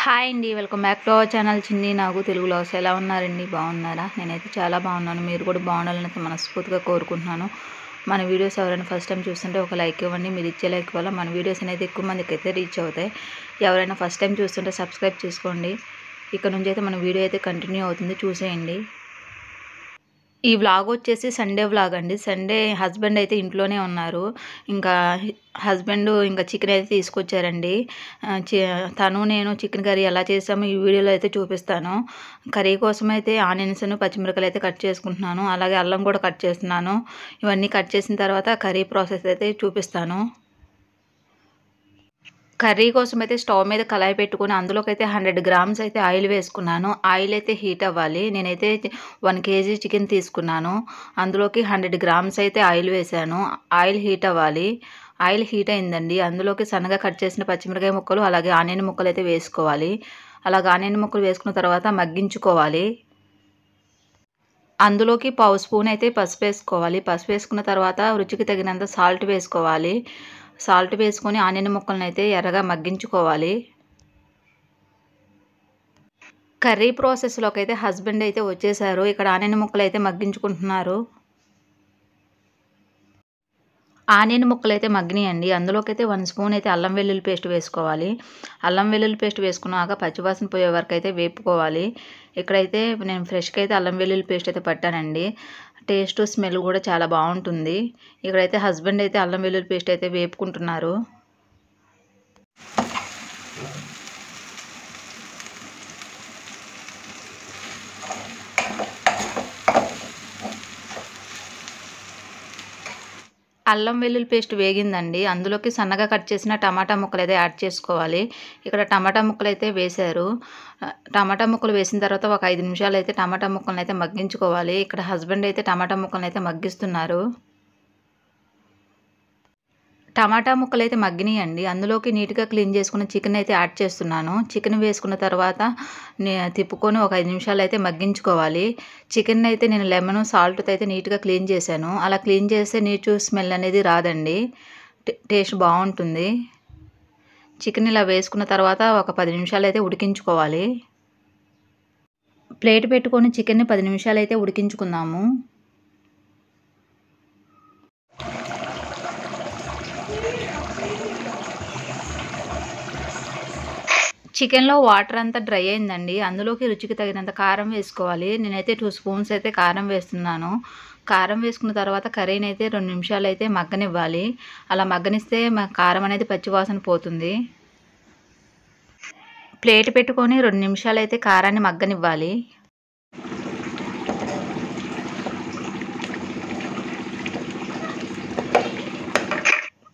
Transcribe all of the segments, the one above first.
Hi అండి, welcome back to our channel చిన్ని నాగు Telugu vlogs. ఎలా ఉన్నారండి? బాగున్నారా? నేనైతే చాలా బాగున్నాను. మీరు కూడా బాగుండాలని మనస్ఫూర్తిగా కోరుకుంటున్నాను. మన వీడియోస్ ఎవరైనా ఫస్ట్ టైం చూస్తుంటే ఒక లైక్ ఇవ్వండి. మీరు ఇచ్చే లైక్ వల్ల మన వీడియోస్ అనేది ఎక్కువ మందికి అయితే రీచ్ అవుతాయి. ఎవరైనా ఫస్ట్ టైం చూస్తుంటే సబ్స్క్రైబ్ చేసుకోండి. ఇక్కడ నుంచి అయితే మన వీడియో అయితే కంటిన్యూ అవుతుంది, చూసేయండి. ఈ వ్లాగ్ వచ్చేసి సండే వ్లాగ్ అండి. సండే హస్బెండ్ అయితే ఇంట్లోనే ఉన్నారు. ఇంకా హస్బెండ్ ఇంకా చికెన్ అయితే తీసుకొచ్చారండి. తను నేను చికెన్ కర్రీ ఎలా చేసామో ఈ వీడియోలో అయితే చూపిస్తాను. కర్రీ కోసం అయితే ఆనియన్స్ పచ్చిమిరపకాయలు అయితే కట్ చేసుకుంటున్నాను. అలాగే అల్లం కూడా కట్ చేస్తున్నాను. ఇవన్నీ కట్ చేసిన తర్వాత కర్రీ ప్రాసెస్ అయితే చూపిస్తాను. కర్రీ కోసం అయితే స్టవ్ మీద కళాయి పెట్టుకొని అందులోకి అయితే 100 గ్రామ్స్ అయితే ఆయిల్ వేసుకున్నాను. ఆయిల్ అయితే హీట్ అవ్వాలి. నేనైతే 1 కేజీ చికెన్ తీసుకున్నాను. అందులోకి 100 గ్రామ్స్ అయితే ఆయిల్ వేసాను. ఆయిల్ హీట్ అవ్వాలి. ఆయిల్ హీట్ అయిందండి. అందులోకి సన్నగా కట్ చేసిన పచ్చిమిరకాయ ముక్కలు అలాగే ఆనియన్ ముక్కలు అయితే వేసుకోవాలి. అలాగే ఆనియన్ ముక్కలు వేసుకున్న తర్వాత మగ్గించుకోవాలి. అందులోకి పావు స్పూన్ అయితే పసుపు వేసుకోవాలి. పసుపు వేసుకున్న తర్వాత రుచికి తగినంత సాల్ట్ వేసుకోవాలి. సాల్ట్ వేసుకొని ఆనియన్ ముక్కలను అయితే ఎర్రగా మగ్గించుకోవాలి. కర్రీ ప్రాసెస్లోకి అయితే హస్బెండ్ అయితే వచ్చేసారు. ఇక్కడ ఆనియన్ ముక్కలు అయితే మగ్గించుకుంటున్నారు. ఆనియన్ ముక్కలు అయితే మగ్గినాయండి. అందులోకి అయితే 1 స్పూన్ అయితే అల్లం వెల్లుల్లి పేస్ట్ వేసుకోవాలి. అల్లం వెల్లుల్లి పేస్ట్ వేసుకున్నాక పచ్చివాసన పోయే వరకు అయితే వేపుకోవాలి. ఇక్కడైతే నేను ఫ్రెష్గా అయితే అల్లం వెల్లుల్లి పేస్ట్ అయితే పట్టానండి. టేస్ట్ స్మెల్ కూడా చాలా బాగుంటుంది. ఇక్కడైతే హస్బెండ్ అయితే అల్లం వెల్లుల్లి పేస్ట్ అయితే వేపుకుంటున్నారు. అల్లం వెల్లుల్లి పేస్ట్ వేగిందండి. అందులోకి సన్నగా కట్ చేసిన టమాటా ముక్కలు అయితే యాడ్ చేసుకోవాలి. ఇక్కడ టమాటా ముక్కలు అయితే వేశారు. టమాటా ముక్కలు వేసిన తర్వాత ఒక 5 నిమిషాలు అయితే టమాటా ముక్కలను అయితే మగ్గించుకోవాలి. ఇక్కడ హస్బెండ్ అయితే టమాటా ముక్కలను అయితే మగ్గిస్తున్నారు. టమాటా ముక్కలు అయితే మగ్గినాయండి. అందులోకి నీట్గా క్లీన్ చేసుకున్న చికెన్ అయితే యాడ్ చేస్తున్నాను. చికెన్ వేసుకున్న తర్వాత తిప్పుకొని ఒక 5 నిమిషాలు అయితే మగ్గించుకోవాలి. చికెన్ అయితే నేను లెమన్ సాల్ట్తో అయితే నీట్గా క్లీన్ చేశాను. అలా క్లీన్ చేస్తే నీచు స్మెల్ అనేది రాదండి. టేస్ట్ బాగుంటుంది. చికెన్ ఇలా వేసుకున్న తర్వాత ఒక 10 నిమిషాలు అయితే ఉడికించుకోవాలి. ప్లేట్ పెట్టుకొని చికెన్ని 10 నిమిషాలు అయితే ఉడికించుకుందాము. చికెన్లో వాటర్ అంతా డ్రై అయిందండి. అందులోకి రుచికి తగినంత కారం వేసుకోవాలి. నేనైతే 2 స్పూన్స్ అయితే కారం వేస్తున్నాను. కారం వేసుకున్న తర్వాత కర్రీని అయితే 2 నిమిషాలు అయితే మగ్గనివ్వాలి. అలా మగ్గనిస్తే కారం అనేది పచ్చివాసన పోతుంది. ప్లేట్ పెట్టుకొని 2 నిమిషాలు అయితే కారాన్ని మగ్గనివ్వాలి.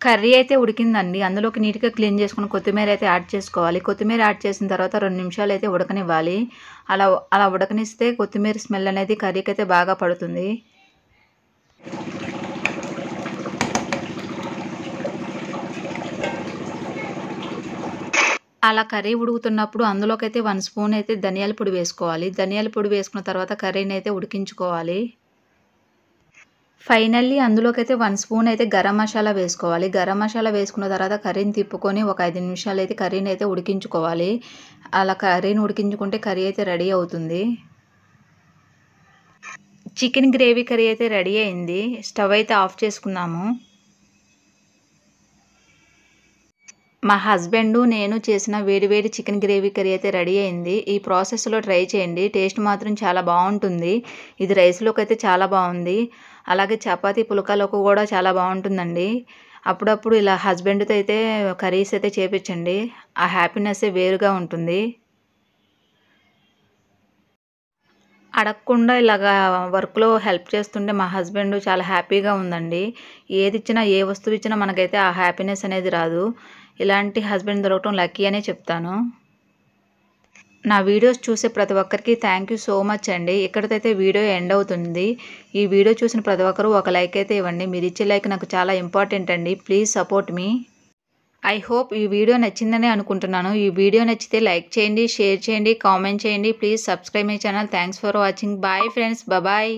కర్రీ అయితే ఉడికిందండి. అందులోకి నీట్గా క్లీన్ చేసుకుని కొత్తిమీర అయితే యాడ్ చేసుకోవాలి. కొత్తిమీర యాడ్ చేసిన తర్వాత 2 నిమిషాలు అయితే ఉడకనివ్వాలి. అలా ఉడకనిస్తే కొత్తిమీర స్మెల్ అనేది కర్రీకి అయితే బాగా పడుతుంది. అలా కర్రీ ఉడుకుతున్నప్పుడు అందులోకి అయితే 1 స్పూన్ అయితే ధనియాల పొడి వేసుకోవాలి. ధనియాల పొడి వేసుకున్న తర్వాత కర్రీని అయితే ఉడికించుకోవాలి. ఫైనల్లీ అందులోకైతే 1 స్పూన్ అయితే గరం మసాలా వేసుకోవాలి. గరం మసాలా వేసుకున్న తర్వాత కర్రీని తిప్పుకొని ఒక 5 నిమిషాలు అయితే కర్రీని అయితే ఉడికించుకోవాలి. అలా కర్రీని ఉడికించుకుంటే కర్రీ అయితే రెడీ అవుతుంది. చికెన్ గ్రేవీ కర్రీ అయితే రెడీ అయింది. స్టవ్ అయితే ఆఫ్ చేసుకున్నాము. మా హస్బెండ్ నేను చేసిన వేడివేడి చికెన్ గ్రేవీ కర్రీ అయితే రెడీ అయింది. ఈ ప్రాసెస్లో ట్రై చేయండి. టేస్ట్ మాత్రం చాలా బాగుంటుంది. ఇది రైస్లోకి అయితే చాలా బాగుంది. అలాగే చపాతీ పుల్కాలోకి కూడా చాలా బాగుంటుందండి. అప్పుడప్పుడు ఇలా హస్బెండ్తో అయితే కర్రీస్ అయితే చేపించండి. ఆ హ్యాపీనెస్ వేరుగా ఉంటుంది. అడగకుండా ఇలాగా వర్క్లో హెల్ప్ చేస్తుంటే మా హస్బెండ్ చాలా హ్యాపీగా ఉందండి. ఏది ఇచ్చినా ఏ వస్తువు ఇచ్చినా మనకైతే ఆ హ్యాపీనెస్ అనేది రాదు. ఇలాంటి హస్బెండ్ దొరకటం లక్కీ అనే చెప్తాను. నా వీడియోస్ చూసే ప్రతి ఒక్కరికి థ్యాంక్ యూ సో మచ్ అండి. ఇక్కడికైతే వీడియో ఎండ్ అవుతుంది. ఈ వీడియో చూసిన ప్రతి ఒక్కరు ఒక లైక్ అయితే ఇవ్వండి. మీరు ఇచ్చే లైక్ నాకు చాలా ఇంపార్టెంట్ అండి. Please support me. I hope ఈ వీడియో నచ్చిందని అనుకుంటున్నాను. ఈ వీడియో నచ్చితే లైక్ చేయండి, షేర్ చేయండి, కామెంట్ చేయండి. Please subscribe my channel. Thanks for watching. Bye friends. Bye.